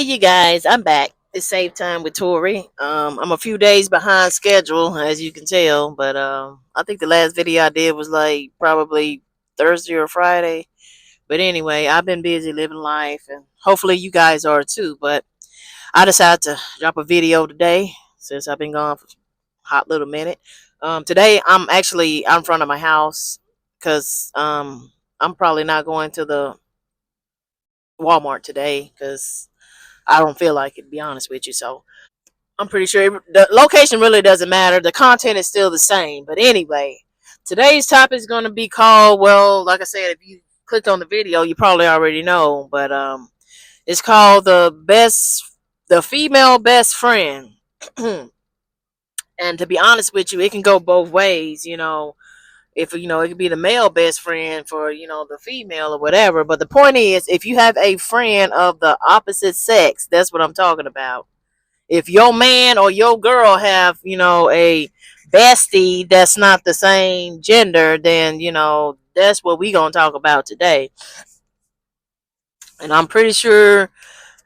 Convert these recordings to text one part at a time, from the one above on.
you guys, I'm back. It's save time with Tori. I'm a few days behind schedule, as you can tell, but I think the last video I did was like probably Thursday or Friday. But anyway, I've been busy living life, and hopefully you guys are too. But I decided to drop a video today since I've been gone for a hot little minute. Today I'm actually out in front of my house because I'm probably not going to the Walmart today because I don't feel like it, to be honest with you. So I'm pretty sure the location really doesn't matter. The content is still the same. But anyway, today's topic is going to be called, well, like I said, if you clicked on the video, you probably already know. But it's called the female best friend. And to be honest with you, it can go both ways. If it could be the male best friend for the female or whatever. But the point is, if you have a friend of the opposite sex, that's what I'm talking about. If your man or your girl have a bestie that's not the same gender, then that's what we gonna talk about today. And I'm pretty sure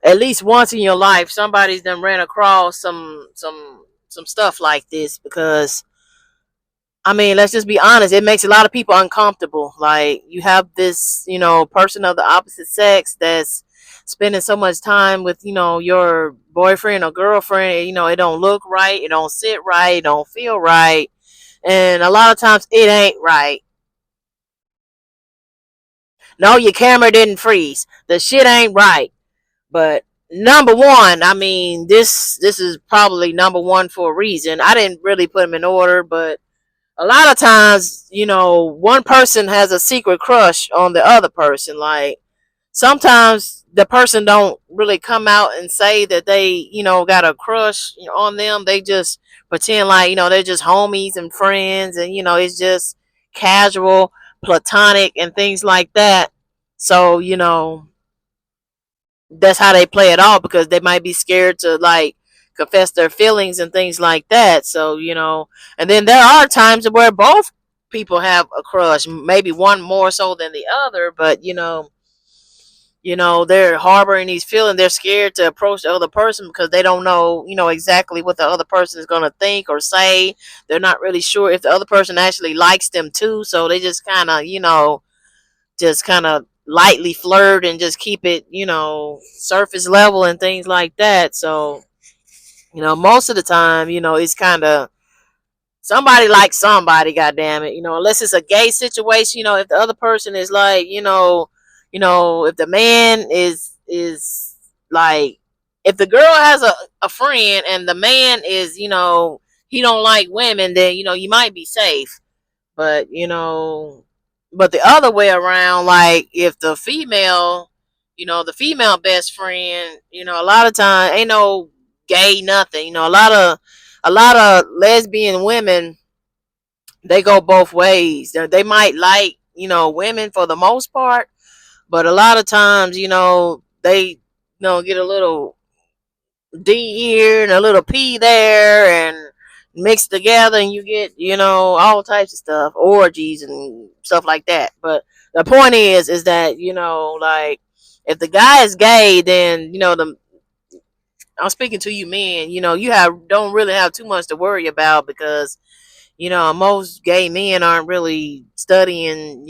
at least once in your life somebody's done ran across some stuff like this, because I mean, let's just be honest. It makes a lot of people uncomfortable. Like, you have this, person of the opposite sex that's spending so much time with, your boyfriend or girlfriend. It don't look right. It don't sit right. It don't feel right. And a lot of times it ain't right. No, your camera didn't freeze. The shit ain't right. But number one, I mean, this is probably number one for a reason. I didn't really put them in order, but a lot of times, one person has a secret crush on the other person. Like, sometimes the person don't really come out and say that they, got a crush on them. They just pretend like, they're just homies and friends, and, it's just casual, platonic, and things like that. So, that's how they play it off, because they might be scared to, like, confess their feelings and things like that. So, and then there are times where both people have a crush, maybe one more so than the other, but they're harboring these feelings. They're scared to approach the other person because they don't know, exactly what the other person is going to think or say. They're not really sure if the other person actually likes them too. So they just kind of, lightly flirt and just keep it, surface level and things like that. So, most of the time, it's kind of somebody likes somebody, goddamn it. Unless it's a gay situation, if the other person is like, if the man is like, if the girl has a friend and the man is, he don't like women, then you might be safe. But but the other way around, like, if the female best friend, a lot of time ain't no gay nothing. A lot of lesbian women, they go both ways. They might like, women for the most part, but a lot of times, they get a little D here and a little P there and mixed together, and you get, all types of stuff, orgies and stuff like that. But the point is that, like, if the guy is gay, then, I'm speaking to you men, you don't really have too much to worry about, because, most gay men aren't really studying,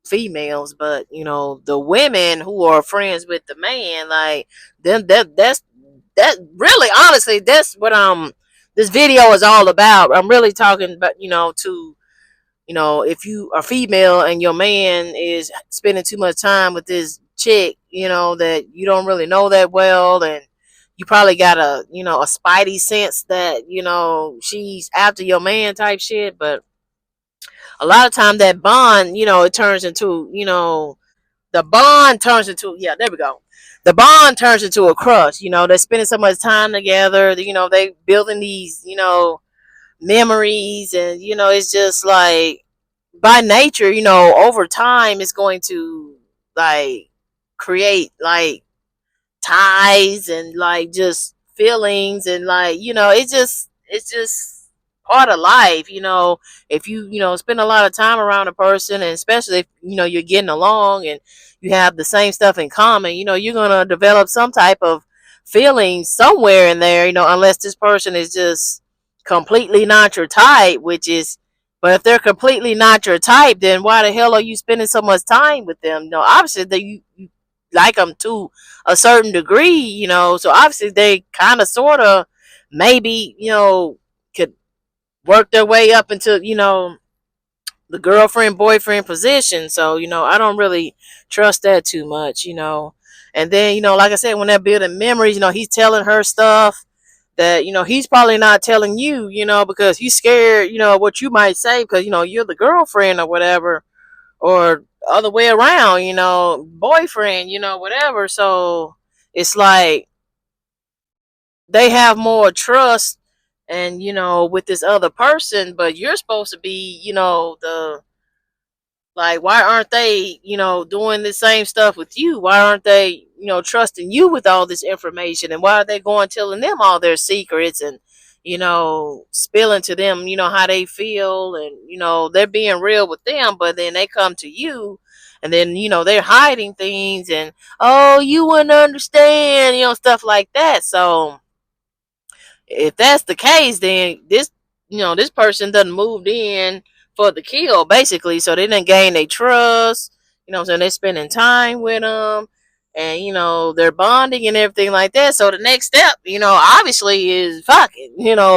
females. But, the women who are friends with the man, like, then that really, honestly, that's what this video is all about. I'm really talking about, to, if you are female and your man is spending too much time with this chick, that you don't really know that well, and you probably got a spidey sense that, she's after your man type shit. But a lot of time that bond, it turns into, the bond turns into, yeah, there we go. The bond turns into a crush. They're spending so much time together. They building these, memories, and it's just like, by nature, over time, it's going to, like, create, like, ties and, like, just feelings, and, like, it's just part of life. If you spend a lot of time around a person, and especially if you're getting along and you have the same stuff in common, you're gonna develop some type of feeling somewhere in there. Unless this person is just completely not your type, which is. But if they're completely not your type, then why the hell are you spending so much time with them? Obviously that you like them to a certain degree, so obviously they kind of, sort of, maybe, could work their way up into, the girlfriend boyfriend position. So, I don't really trust that too much. And then, like I said, when they're building memories, he's telling her stuff that, he's probably not telling you, because he's scared, what you might say, because, you're the girlfriend or whatever, or other way around, boyfriend, whatever. So it's like they have more trust and with this other person, but you're supposed to be, the, like, why aren't they, doing the same stuff with you? Why aren't they, trusting you with all this information? And why are they going telling them all their secrets and, spilling to them, how they feel, and, they're being real with them, but then they come to you and then, they're hiding things and, oh, you wouldn't understand, stuff like that. So if that's the case, then this person doesn't moved in for the kill, basically. So they didn't gain their trust. So they're spending time with them, and they're bonding and everything like that. So the next step, obviously is fucking. You know,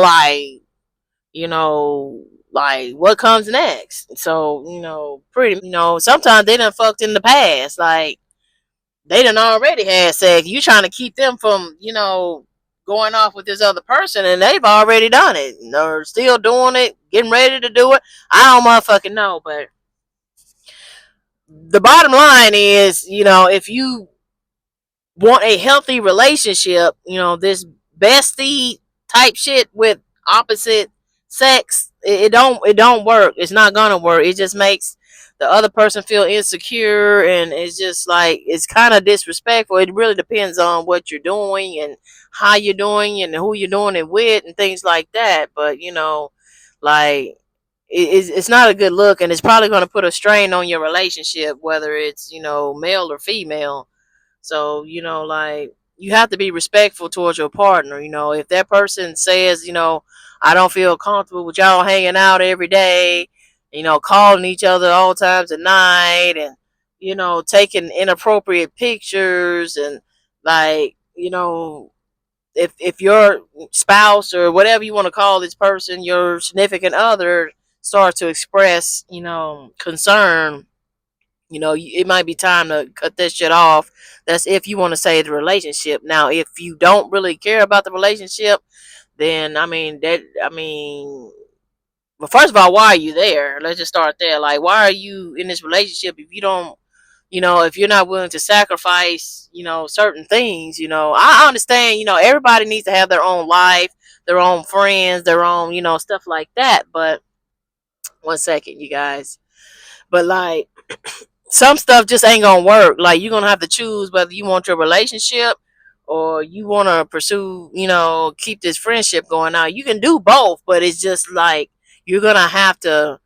like what comes next. So pretty. Sometimes they done fucked in the past, like they done already had sex. You trying to keep them from, going off with this other person, and they've already done it. They're still doing it, getting ready to do it. I don't motherfucking know, but the bottom line is, if you want a healthy relationship, this bestie type shit with opposite sex, it don't work. It's not gonna work. It just makes the other person feel insecure, and it's just like it's kind of disrespectful. It really depends on what you're doing and how you're doing and who you're doing it with and things like that. But like it's not a good look, and it's probably going to put a strain on your relationship, whether it's male or female. So, like, you have to be respectful towards your partner. If that person says, I don't feel comfortable with y'all hanging out every day, calling each other all times at night, and, taking inappropriate pictures, and, like, if your spouse or whatever you want to call this person, your significant other, starts to express, concern, it might be time to cut that shit off. That's if you want to save the relationship. Now, if you don't really care about the relationship, then well, first of all, why are you there? Let's just start there. Like, why are you in this relationship if you don't, if you're not willing to sacrifice, certain things? I understand, everybody needs to have their own life, their own friends, their own, stuff like that. But one second, you guys. But like, some stuff just ain't gonna work. Like, you're gonna have to choose whether you want your relationship or you want to pursue, keep this friendship going. Now, you can do both, but it's just like you're gonna have to,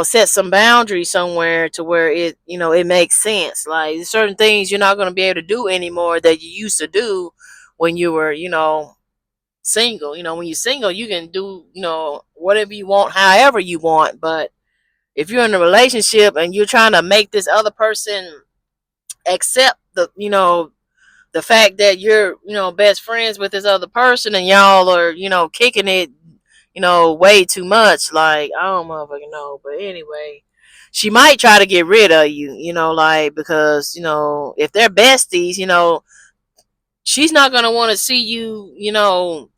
set some boundaries somewhere to where it makes sense. Like, certain things you're not gonna be able to do anymore that you used to do when you were, single. When you're single, you can do, whatever you want, however you want. But if you're in a relationship and you're trying to make this other person accept the fact that you're best friends with this other person, and y'all are kicking it way too much, like, I don't motherfucking know. But anyway, she might try to get rid of you, like, because if they're besties, she's not gonna want to see you,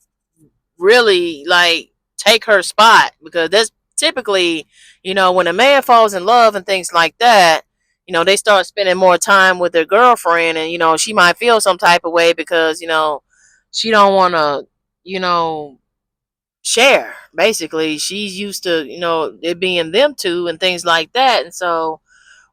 really, like, take her spot, because that's typically, when a man falls in love and things like that, they start spending more time with their girlfriend, and she might feel some type of way because she don't want to, share. Basically, she's used to it being them two and things like that. And so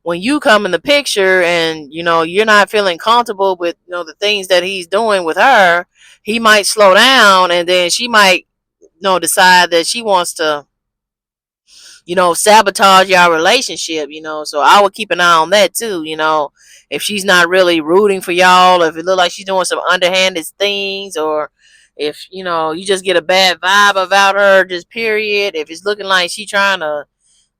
when you come in the picture and you're not feeling comfortable with the things that he's doing with her, he might slow down, and then she might decide that she wants to, sabotage y'all relationship, so I would keep an eye on that too, if she's not really rooting for y'all, if it look like she's doing some underhanded things, or if, you just get a bad vibe about her, just period, if it's looking like she trying to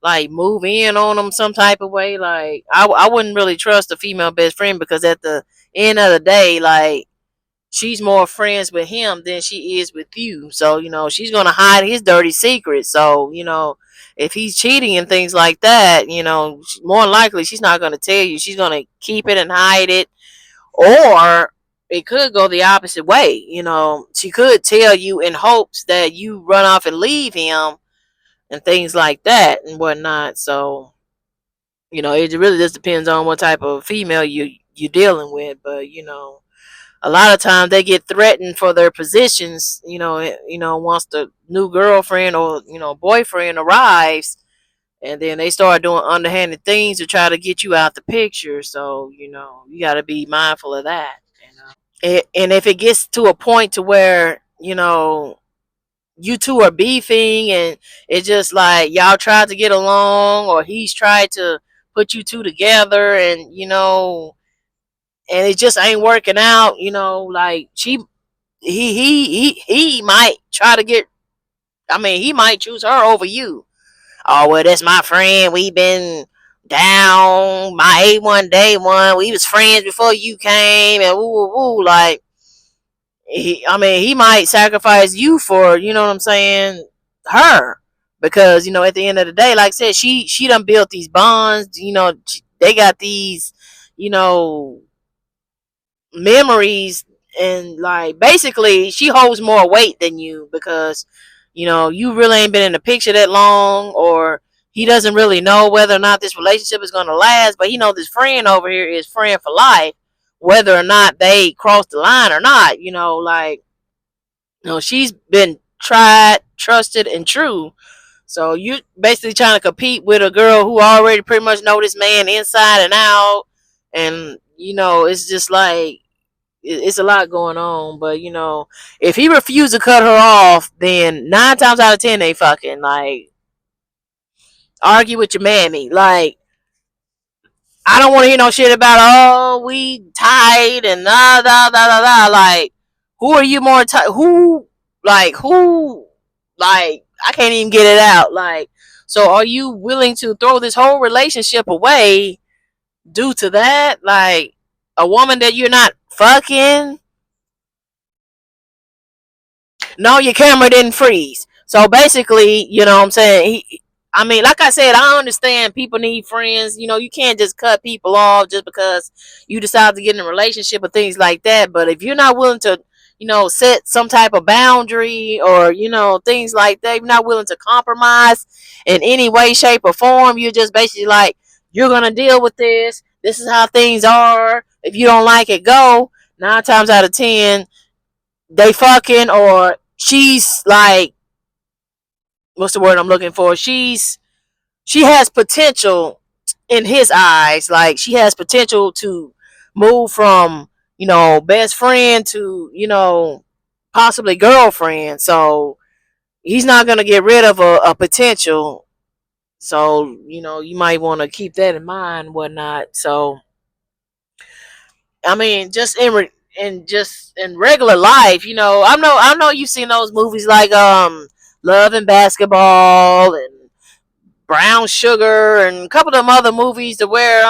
like move in on them some type of way, like I wouldn't really trust a female best friend, because at the end of the day, like, she's more friends with him than she is with you. So, she's going to hide his dirty secrets. So, if he's cheating and things like that, more likely she's not going to tell you. She's going to keep it and hide it. Or it could go the opposite way. She could tell you in hopes that you run off and leave him and things like that and whatnot. So, it really just depends on what type of female you're dealing with. But, a lot of times they get threatened for their positions, once the new girlfriend or, boyfriend arrives, and then they start doing underhanded things to try to get you out the picture. So, you got to be mindful of that. And if it gets to a point to where, you two are beefing, and it's just like y'all tried to get along, or he's tried to put you two together, and, and it just ain't working out, like he might try to get, he might choose her over you. Oh, well, that's my friend, we been down, my A1 day one, we was friends before you came, and woo woo woo, like, he might sacrifice you for, what I'm saying, her, because, at the end of the day, like I said, she done built these bonds, they got these, you know memories, and like basically she holds more weight than you, because, you really ain't been in the picture that long, or he doesn't really know whether or not this relationship is going to last, but he know this friend over here is friend for life, whether or not they cross the line or not, like, she's been tried, trusted, and true. So you basically trying to compete with a girl who already pretty much know this man inside and out, and, it's just like, it's a lot going on. But, if he refused to cut her off, then 9 times out of 10 they fucking, like, argue with your mammy. Like, I don't want to hear no shit about, oh, we tight and da da da da da. Like, who are you more tight? Who, like, I can't even get it out. Like, so are you willing to throw this whole relationship away due to that? Like, a woman that you're not fucking. No, your camera didn't freeze. So basically, you know what I'm saying? Like I said, I understand people need friends. You can't just cut people off just because you decide to get in a relationship or things like that. But if you're not willing to, set some type of boundary, or, things like that, you're not willing to compromise in any way, shape, or form. You're just basically like, you're going to deal with this. This is how things are. If you don't like it, go. 9 times out of 10, they fucking, or she's like, what's the word I'm looking for, she has potential in his eyes, like she has potential to move from, best friend to, possibly girlfriend. So he's not going to get rid of a potential. So, you might want to keep that in mind and whatnot. So, just in regular life, I know you've seen those movies like Love and Basketball and Brown Sugar and a couple of them other movies to where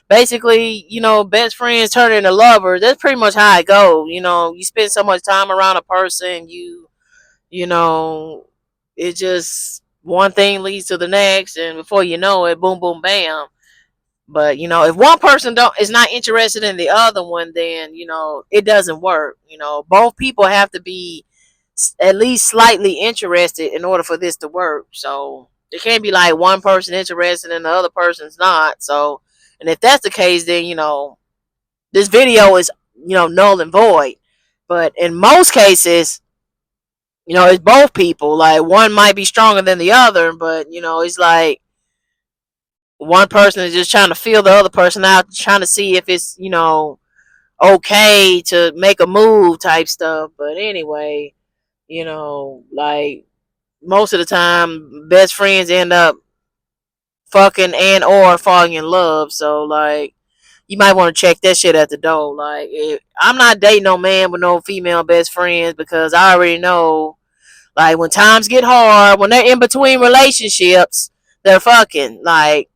basically, best friends turn into lovers. That's pretty much how it goes. You spend so much time around a person, you know, it just one thing leads to the next, and before you know it, boom boom bam. But, if one person don't is not interested in the other one, then, it doesn't work. Both people have to be at least slightly interested in order for this to work. So it can't be like one person interested and the other person's not. So, and if that's the case, then, this video is, null and void. But in most cases, it's both people. Like, one might be stronger than the other, but, it's like one person is just trying to feel the other person out, trying to see if it's, okay to make a move type stuff. But anyway, Like most of the time, best friends end up fucking and or falling in love. So like, you might want to check that shit at the door. Like, I'm not dating no man with no female best friends because I already know. Like when times get hard, when they're in between relationships, they're fucking. Like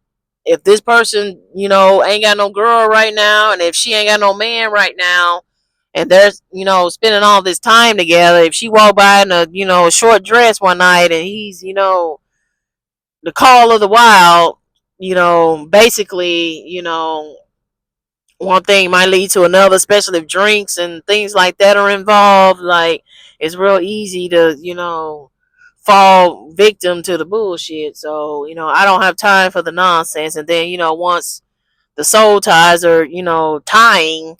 if this person, ain't got no girl right now, and if she ain't got no man right now, and they're, spending all this time together, if she walk by in a, a short dress one night and he's, the call of the wild, basically, one thing might lead to another, especially if drinks and things like that are involved. Like it's real easy to, fall victim to the bullshit. So, I don't have time for the nonsense. And then, once the soul ties are, tying,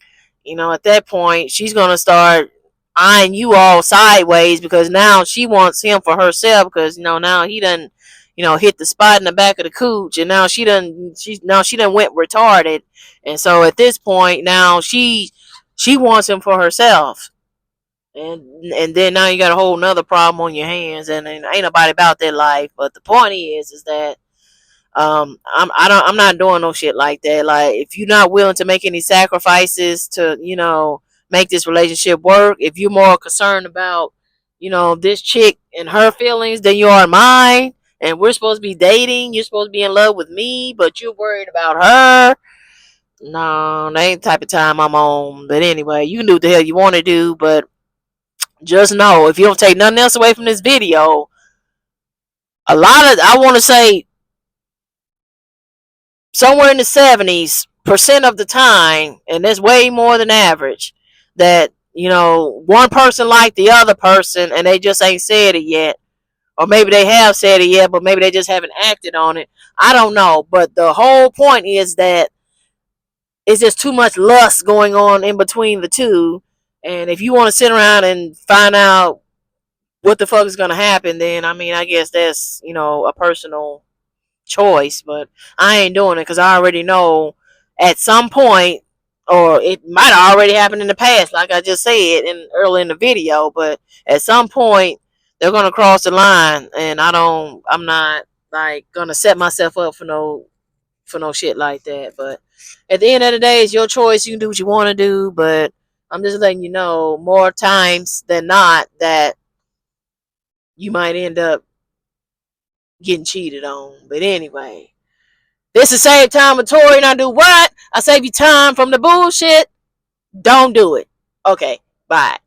at that point, she's going to start eyeing you all sideways because now she wants him for herself because, now he done, hit the spot in the back of the cooch and now she done went retarded. And so at this point, now she wants him for herself. And then now you got a whole nother problem on your hands and ain't nobody about that life. But the point is that I'm not doing no shit like that. Like if you're not willing to make any sacrifices to, make this relationship work, if you're more concerned about, this chick and her feelings than you are mine, and we're supposed to be dating, you're supposed to be in love with me, but you're worried about her. No, that ain't the type of time I'm on. But anyway, you can do what the hell you want to do, but just know if you don't take nothing else away from this video, I want to say somewhere in the 70% of the time, and that's way more than average, that, one person like the other person and they just ain't said it yet. Or maybe they have said it yet, but maybe they just haven't acted on it. I don't know. But the whole point is that it's just too much lust going on in between the two. And if you want to sit around and find out what the fuck is going to happen, then, I mean, I guess that's, a personal choice, but I ain't doing it because I already know at some point, or it might have already happened in the past, like I just said early in the video. But at some point, they're gonna cross the line, and I'm not like gonna set myself up for no shit like that. But at the end of the day, it's your choice. You can do what you want to do, but I'm just letting you know more times than not that you might end up getting cheated on. But anyway, this is Save Time with Tori, and I do what? I save you time from the bullshit. Don't do it. Okay, bye.